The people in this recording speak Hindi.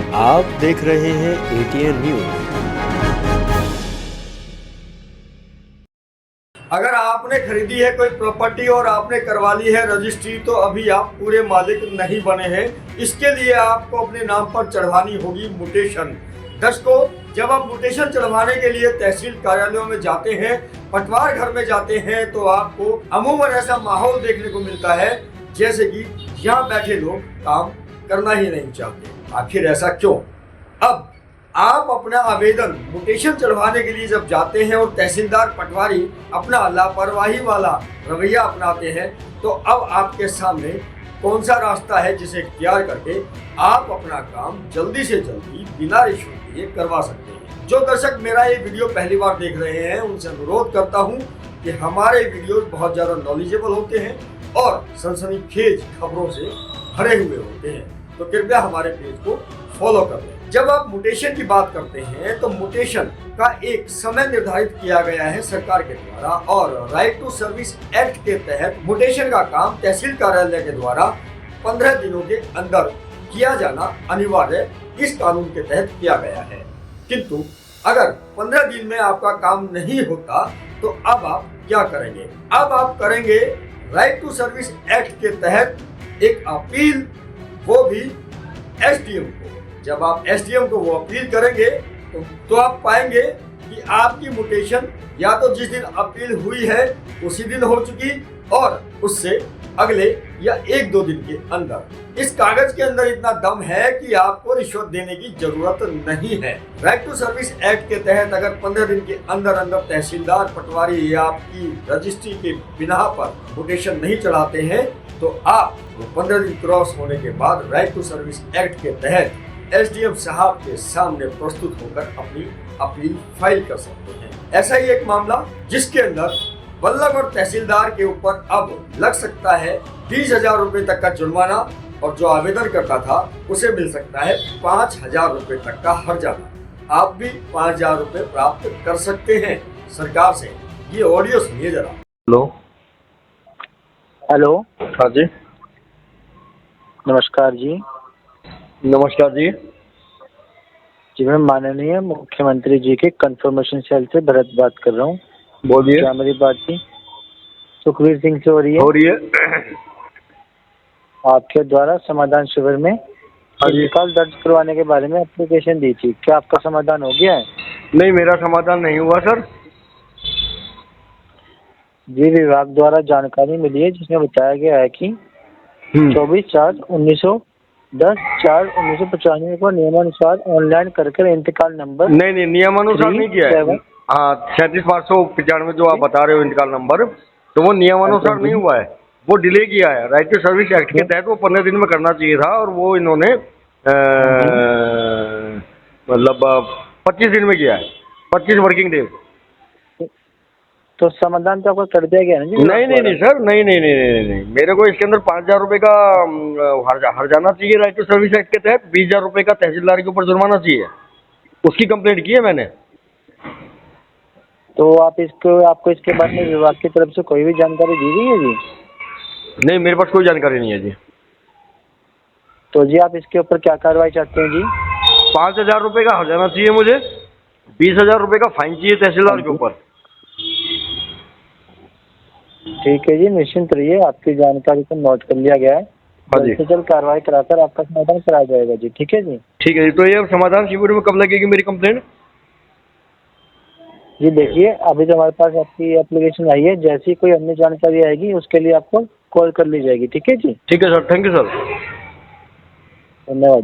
आप देख रहे हैं एटीएन न्यूज। अगर आपने खरीदी है कोई प्रॉपर्टी और आपने करवा ली है रजिस्ट्री, तो अभी आप पूरे मालिक नहीं बने हैं। इसके लिए आपको अपने नाम पर चढ़वानी होगी म्यूटेशन। दर्शकों, जब आप म्यूटेशन चढ़वाने के लिए तहसील कार्यालयों में जाते हैं, पटवार घर में जाते हैं, तो आपको अमूमन ऐसा माहौल देखने को मिलता है जैसे कि यहाँ बैठे लोग काम करना ही नहीं चाहते। आखिर ऐसा क्यों? अब आप अपना आवेदन म्यूटेशन चढ़वाने के लिए जब जाते हैं और तहसीलदार पटवारी अपना लापरवाही वाला रवैया अपनाते हैं, तो अब आपके सामने कौन सा रास्ता है जिसे इख्तियार करके आप अपना काम जल्दी से जल्दी बिना रिश्वत दिए करवा सकते हैं। जो दर्शक मेरा ये वीडियो पहली बार देख रहे हैं, उनसे अनुरोध करता हूँ कि हमारे वीडियो बहुत ज़्यादा नॉलेजेबल होते हैं और सनसनीखेज खबरों से भरे हुए होते हैं, तो कृपया हमारे पेज को फॉलो कर लें। जब आप म्यूटेशन की बात करते हैं तो म्यूटेशन का एक समय निर्धारित किया गया है सरकार के द्वारा, और राइट टू सर्विस एक्ट के तहत म्यूटेशन का काम तहसील कार्यालय के द्वारा 15 दिनों के अंदर किया जाना अनिवार्य इस कानून के तहत किया गया है। किंतु अगर 15 दिन में आपका काम नहीं होता तो अब आप क्या करेंगे? अब आप करेंगे राइट टू सर्विस एक्ट के तहत एक अपील, वो भी एसडीएम को। जब आप एसडीएम को वो अपील करेंगे तो आप पाएंगे कि आपकी म्यूटेशन या तो जिस दिन अपील हुई है उसी दिन हो चुकी, और उससे अगले या 1-2 दिन के अंदर। इस कागज के अंदर इतना दम है कि आपको रिश्वत देने की जरूरत नहीं है। राइट टू सर्विस एक्ट के तहत अगर 15 दिन के अंदर अंदर तहसीलदार पटवारी या आपकी रजिस्ट्री के बिना पर म्यूटेशन नहीं चढ़ाते हैं, तो आप 15 दिन क्रॉस होने के बाद राइट टू सर्विस एक्ट के तहत एसडीएम साहब के सामने प्रस्तुत होकर अपनी अपील फाइल कर सकते हैं। ऐसा ही एक मामला जिसके अंदर बल्लभगढ़ तहसीलदार के ऊपर अब लग सकता है 20,000 रुपए तक का जुर्माना, और जो आवेदन करता था उसे मिल सकता है 5,000 रुपए तक का हर्जाना। आप भी 5,000 रुपए प्राप्त कर सकते हैं सरकार से। ये ऑडियो सुनिए जरा। हेलो। हाँ जी, नमस्कार जी। नमस्कार जी। जी, मैं माननीय मुख्यमंत्री जी के कंफर्मेशन सेल से भरत बात कर रहा हूँ। बोलिए। क्या मेरी बात जी सुखवीर सिंह से हो रही है? हो रही है। आपके द्वारा समाधान शिविर में इंतकाल दर्ज करवाने के बारे में एप्लीकेशन दी थी, क्या आपका समाधान हो गया है? नहीं, मेरा समाधान नहीं हुआ सर। जी, विभाग द्वारा जानकारी मिली है जिसमें बताया गया है कि 24/4/1910/4/1995 को नियमानुसार ऑनलाइन कर इंतकाल नंबर नहीं, नियमानुसार नहीं किया है। हाँ, 37,595 जो आप बता रहे हो इंतकाल नंबर, तो वो नियमानुसार नहीं हुआ है, वो डिले किया है। राइट टू सर्विस एक्ट के तहत वो 15 दिन में करना चाहिए था, और वो इन्होंने मतलब 25 दिन में किया है, 25 वर्किंग डेज। तो समाधान तो आपका कर दिया गया ना जी? नहीं सर, नहीं, मेरे को इसके अंदर 5,000 रुपए का हर्जाना चाहिए राइट टू सर्विस एक्ट के तहत। 20,000 रुपए का तहसीलदार के ऊपर जुर्माना चाहिए, उसकी कंप्लेंट की है मैंने। तो आपको इसके बारे में विभाग की तरफ से कोई भी जानकारी दी गई है जी? नहीं, मेरे पास कोई जानकारी नहीं है जी। तो जी आप इसके ऊपर क्या कार्रवाई चाहते हैं जी? 5,000 रुपए का हर्जाना चाहिए मुझे, 20,000 रुपए का फाइन चाहिए तहसीलदार के ऊपर। ठीक है जी, निश्चिंत रहिए, आपकी जानकारी को नोट कर लिया गया है। हाँ जी, जल्द कार्रवाई कराकर आपका समाधान कराया जाएगा जी। ठीक है जी। ठीक है जी। तो ये समाधान शिविर में कब लगेगी मेरी कंप्लेंट? जी देखिए, अभी तो हमारे पास आपकी एप्लीकेशन आई है, जैसी कोई अन्य जानकारी आएगी उसके लिए आपको कॉल कर ली जाएगी। ठीक है जी। ठीक है सर, थैंक यू सर। धन्यवाद।